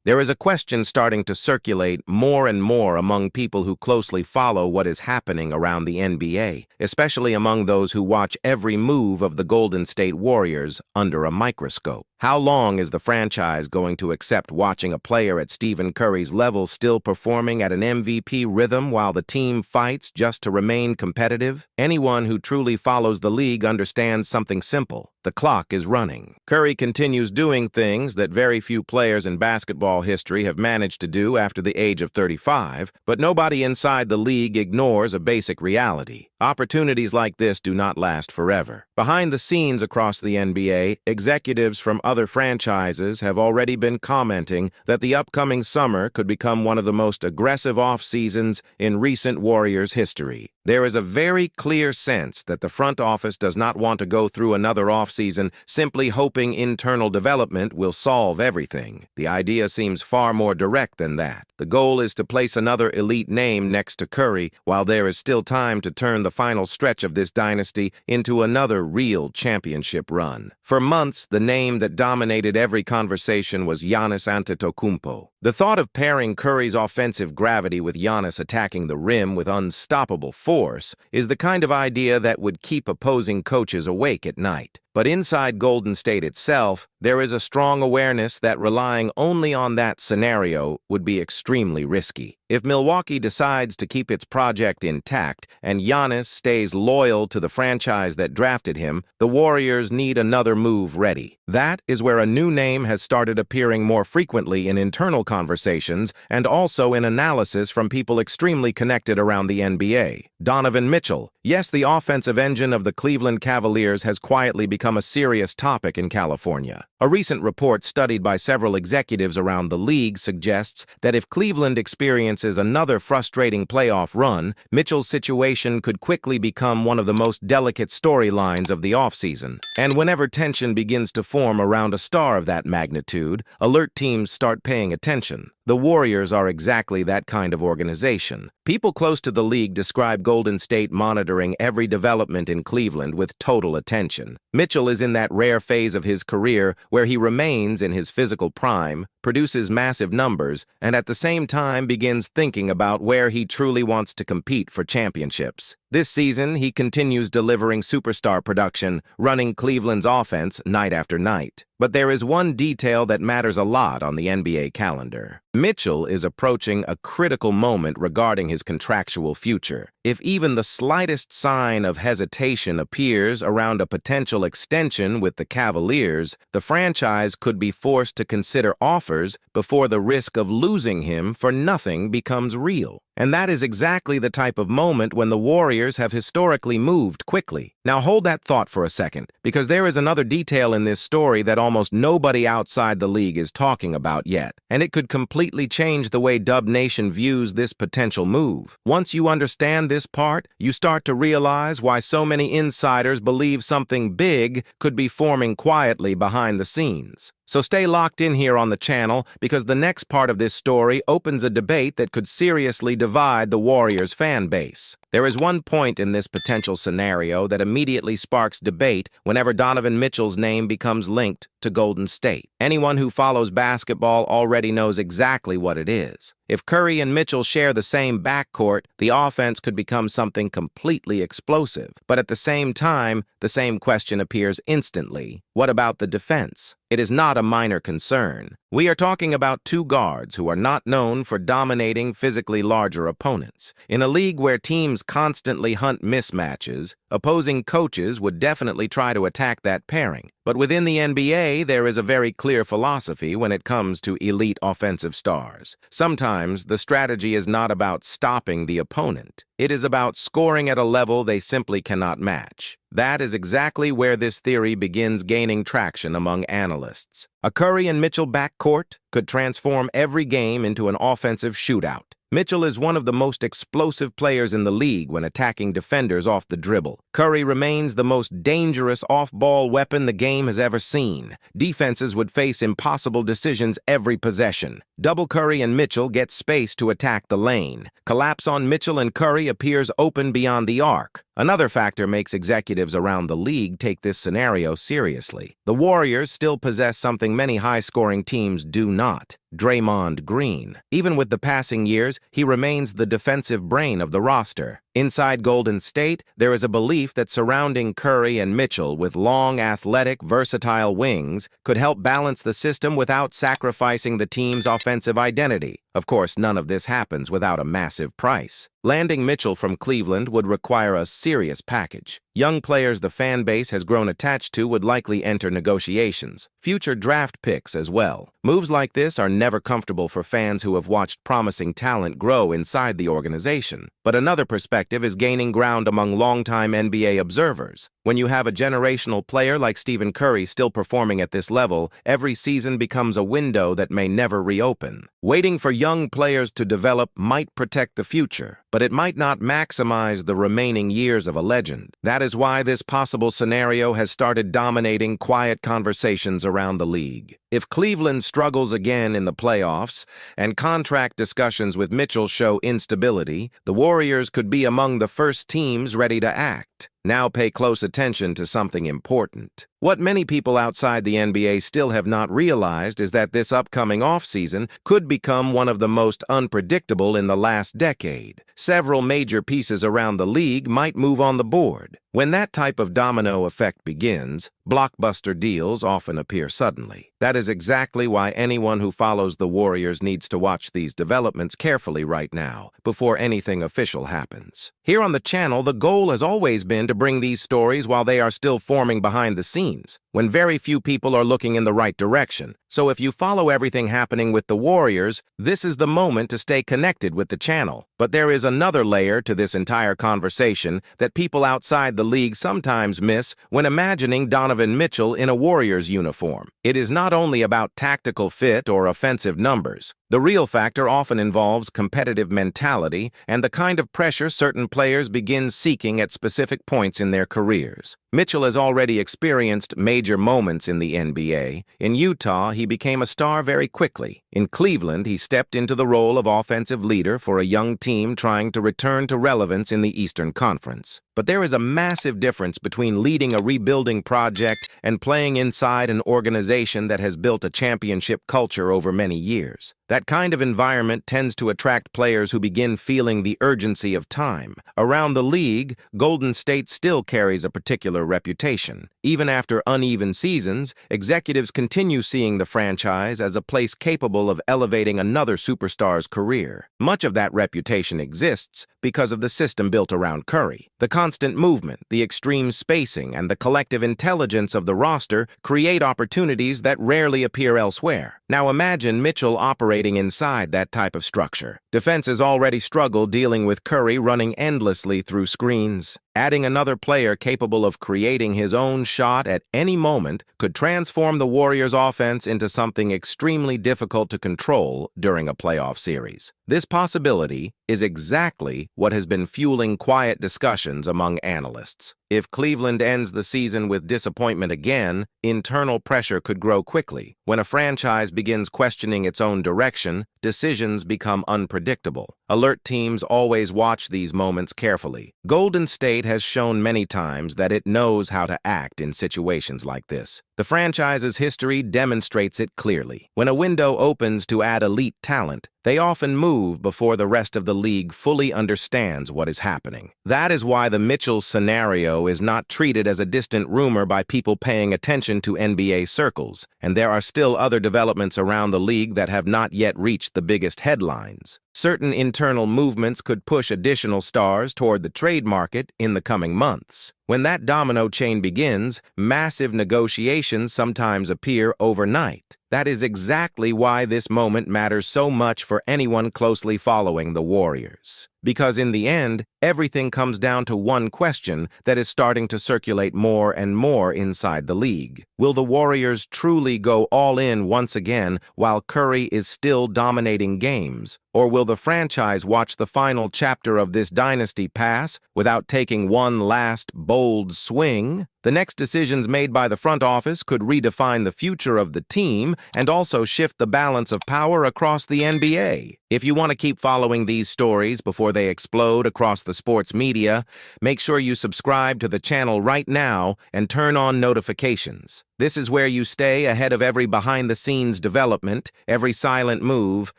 There is a question starting to circulate more and more among people who closely follow what is happening around the NBA, especially among those who watch every move of the Golden State Warriors under a microscope. How long is the franchise going to accept watching a player at Stephen Curry's level still performing at an MVP rhythm while the team fights just to remain competitive? Anyone who truly follows the league understands something simple. The clock is running. Curry continues doing things that very few players in basketball history have managed to do after the age of 35, but nobody inside the league ignores a basic reality. Opportunities like this do not last forever. Behind the scenes across the NBA, executives from other franchises have already been commenting that the upcoming summer could become one of the most aggressive off-seasons in recent Warriors history. There is a very clear sense that the front office does not want to go through another offseason simply hoping internal development will solve everything. The idea seems far more direct than that. The goal is to place another elite name next to Curry while there is still time to turn the final stretch of this dynasty into another real championship run. For months, the name that dominated every conversation was Giannis Antetokounmpo. The thought of pairing Curry's offensive gravity with Giannis attacking the rim with unstoppable force is the kind of idea that would keep opposing coaches awake at night. But inside Golden State itself, there is a strong awareness that relying only on that scenario would be extremely risky. If Milwaukee decides to keep its project intact and Giannis stays loyal to the franchise that drafted him, the Warriors need another move ready. That is where a new name has started appearing more frequently in internal conversations and also in analysis from people extremely connected around the NBA. Donovan Mitchell. Yes, the offensive engine of the Cleveland Cavaliers has quietly become a serious topic in California. A recent report studied by several executives around the league suggests that if Cleveland experiences another frustrating playoff run, Mitchell's situation could quickly become one of the most delicate storylines of the offseason. And whenever tension begins to form around a star of that magnitude, alert teams start paying attention. The Warriors are exactly that kind of organization. People close to the league describe Golden State monitoring every development in Cleveland with total attention. Mitchell is in that rare phase of his career where he remains in his physical prime, produces massive numbers, and at the same time begins thinking about where he truly wants to compete for championships. This season, he continues delivering superstar production, running Cleveland's offense night after night. But there is one detail that matters a lot on the NBA calendar. Mitchell is approaching a critical moment regarding his contractual future. If even the slightest sign of hesitation appears around a potential extension with the Cavaliers, the franchise could be forced to consider offers before the risk of losing him for nothing becomes real. And that is exactly the type of moment when the Warriors have historically moved quickly. Now hold that thought for a second, because there is another detail in this story that almost nobody outside the league is talking about yet, and it could completely change the way Dub Nation views this potential move. Once you understand this part, you start to realize why so many insiders believe something big could be forming quietly behind the scenes. So stay locked in here on the channel, because the next part of this story opens a debate that could seriously divide the Warriors fan base. There is one point in this potential scenario that immediately sparks debate whenever Donovan Mitchell's name becomes linked to Golden State. Anyone who follows basketball already knows exactly what it is. If Curry and Mitchell share the same backcourt, the offense could become something completely explosive. But at the same time, the same question appears instantly. What about the defense? It is not a minor concern. We are talking about two guards who are not known for dominating physically larger opponents. In a league where teams constantly hunt mismatches, opposing coaches would definitely try to attack that pairing. But within the NBA, there is a very clear philosophy when it comes to elite offensive stars. Sometimes the strategy is not about stopping the opponent. It is about scoring at a level they simply cannot match. That is exactly where this theory begins gaining traction among analysts. A Curry and Mitchell backcourt could transform every game into an offensive shootout. Mitchell is one of the most explosive players in the league when attacking defenders off the dribble. Curry remains the most dangerous off-ball weapon the game has ever seen. Defenses would face impossible decisions every possession. Double Curry and Mitchell get space to attack the lane. Collapse on Mitchell and Curry appears open beyond the arc. Another factor makes executives around the league take this scenario seriously. The Warriors still possess something many high-scoring teams do not: Draymond Green. Even with the passing years, he remains the defensive brain of the roster. Inside Golden State, there is a belief that surrounding Curry and Mitchell with long, athletic, versatile wings could help balance the system without sacrificing the team's offensive identity. Of course, none of this happens without a massive price. Landing Mitchell from Cleveland would require a serious package. Young players the fan base has grown attached to would likely enter negotiations. Future draft picks as well. Moves like this are never comfortable for fans who have watched promising talent grow inside the organization. But another perspective is gaining ground among longtime NBA observers. When you have a generational player like Stephen Curry still performing at this level, every season becomes a window that may never reopen. Waiting for young players to develop might protect the future, but it might not maximize the remaining years of a legend. That is why this possible scenario has started dominating quiet conversations around the league. If Cleveland struggles again in the playoffs and contract discussions with Mitchell show instability, the Warriors could be among the first teams ready to act. Now pay close attention to something important. What many people outside the NBA still have not realized is that this upcoming offseason could become one of the most unpredictable in the last decade. Several major pieces around the league might move on the board. When that type of domino effect begins, blockbuster deals often appear suddenly. That is exactly why anyone who follows the Warriors needs to watch these developments carefully right now, before anything official happens. Here on the channel, the goal has always been to bring these stories while they are still forming behind the scenes, when very few people are looking in the right direction. So if you follow everything happening with the Warriors, this is the moment to stay connected with the channel. But there is another layer to this entire conversation that people outside the league sometimes miss when imagining Donovan Mitchell in a Warriors uniform. It is not only about tactical fit or offensive numbers. The real factor often involves competitive mentality and the kind of pressure certain players begin seeking at specific points in their careers. Mitchell has already experienced major moments in the NBA. In Utah, he became a star very quickly. In Cleveland, he stepped into the role of offensive leader for a young team trying to return to relevance in the Eastern Conference. But there is a massive difference between leading a rebuilding project and playing inside an organization that has built a championship culture over many years. That kind of environment tends to attract players who begin feeling the urgency of time. Around the league, Golden State still carries a particular reputation. Even after uneven seasons, executives continue seeing the franchise as a place capable of elevating another superstar's career. Much of that reputation exists because of the system built around Curry. The constant movement, the extreme spacing, and the collective intelligence of the roster create opportunities that rarely appear elsewhere. Now imagine Mitchell operating inside that type of structure. Defenses already struggle dealing with Curry running endlessly through screens. Adding another player capable of creating his own shot at any moment could transform the Warriors' offense into something extremely difficult to control during a playoff series. This possibility is exactly what has been fueling quiet discussions among analysts. If Cleveland ends the season with disappointment again, internal pressure could grow quickly. When a franchise begins questioning its own direction, decisions become unpredictable. Alert teams always watch these moments carefully. Golden State has shown many times that it knows how to act in situations like this. The franchise's history demonstrates it clearly. When a window opens to add elite talent, they often move before the rest of the league fully understands what is happening. That is why the Mitchell scenario is not treated as a distant rumor by people paying attention to NBA circles, and there are still other developments around the league that have not yet reached the biggest headlines. Certain internal movements could push additional stars toward the trade market in the coming months. When that domino chain begins, massive negotiations sometimes appear overnight. That is exactly why this moment matters so much for anyone closely following the Warriors. Because in the end, everything comes down to one question that is starting to circulate more and more inside the league. Will the Warriors truly go all in once again while Curry is still dominating games? Or will the franchise watch the final chapter of this dynasty pass without taking one last bold swing? The next decisions made by the front office could redefine the future of the team and also shift the balance of power across the NBA. If you want to keep following these stories before before they explode across the sports media, make sure you subscribe to the channel right now and turn on notifications. This is where you stay ahead of every behind-the-scenes development, every silent move,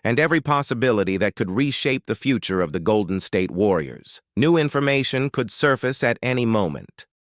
and every possibility that could reshape the future of the Golden State Warriors. New information could surface at any moment.